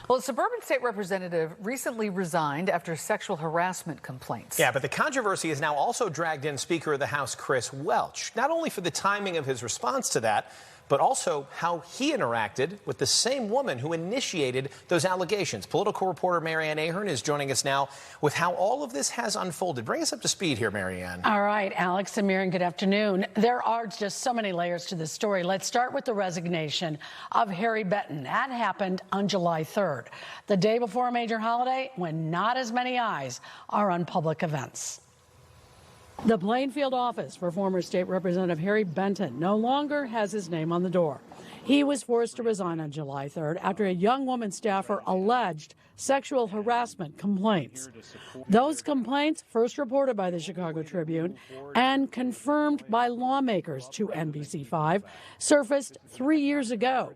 Well, a suburban state representative recently resigned after sexual harassment complaints. Yeah, but the controversy has now also dragged in Speaker of the House Chris Welch, not only for the timing of his response to that, but also how he interacted with the same woman who initiated those allegations. Political reporter Ann Ahern is joining us now with how all of this has unfolded. Bring us up to speed here, Ann. All right, Alex and Miriam, good afternoon. There are just so many layers to this story. Let's start with the resignation of Harry Benton. That happened on July 3rd, the day before a major holiday when not as many eyes are on public events. The Plainfield office for former state representative Harry Benton no longer has his name on the door. He was forced to resign on July 3rd after a young woman staffer alleged sexual harassment complaints. Those complaints, first reported by the Chicago Tribune and confirmed by lawmakers to NBC5, surfaced 3 years ago.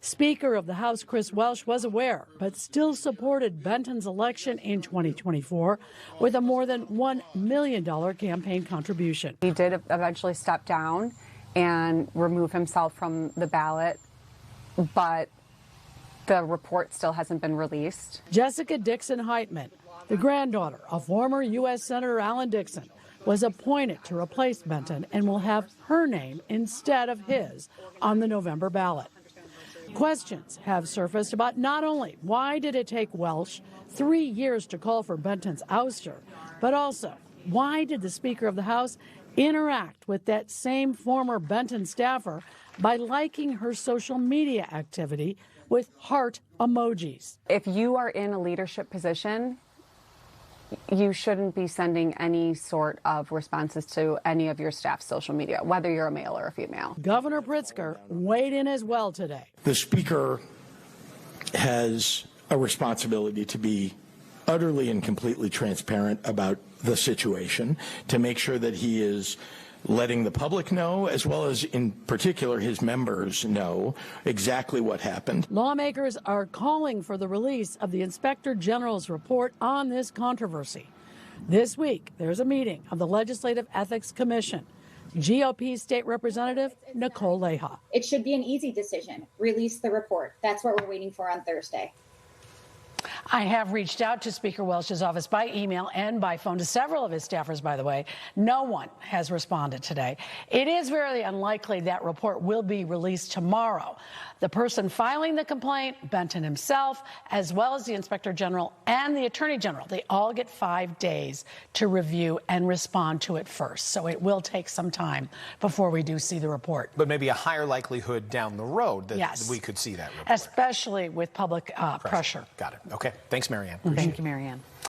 Speaker of the House Chris Welch was aware, but still supported Benton's election in 2024 with a more than $1 million campaign contribution. He did eventually step down and remove himself from the ballot, but the report still hasn't been released. Jessica Dixon Heitman, the granddaughter of former U.S. Senator Alan Dixon, was appointed to replace Benton and will have her name instead of his on the November ballot. Questions have surfaced about not only why did it take Welch 3 years to call for Benton's ouster, but also why did the Speaker of the House interact with that same former Benton staffer by liking her social media activity with heart emojis. If you are in a leadership position, you shouldn't be sending any sort of responses to any of your staff's social media, whether you're a male or a female. Governor Pritzker weighed in as well today. The Speaker has a responsibility to be utterly and completely transparent about the situation, to make sure that he is letting the public know, as well as in particular his members know exactly what happened. Lawmakers are calling for the release of the Inspector General's report on this controversy. This week, there's a meeting of the Legislative Ethics Commission. GOP State Representative Nicole Leha. It should be an easy decision. Release the report. That's what we're waiting for on Thursday. I have reached out to Speaker Welch's office by email and by phone, to several of his staffers, by the way. No one has responded today. It is very unlikely that report will be released tomorrow. The person filing the complaint, Benton himself, as well as the Inspector General and the Attorney General, they all get 5 days to review and respond to it first. So it will take some time before we do see the report. But maybe a higher likelihood down the road that yes, we could see that report. Especially with public pressure. Got it. Okay. Thanks, Ann. Thank you, Ann.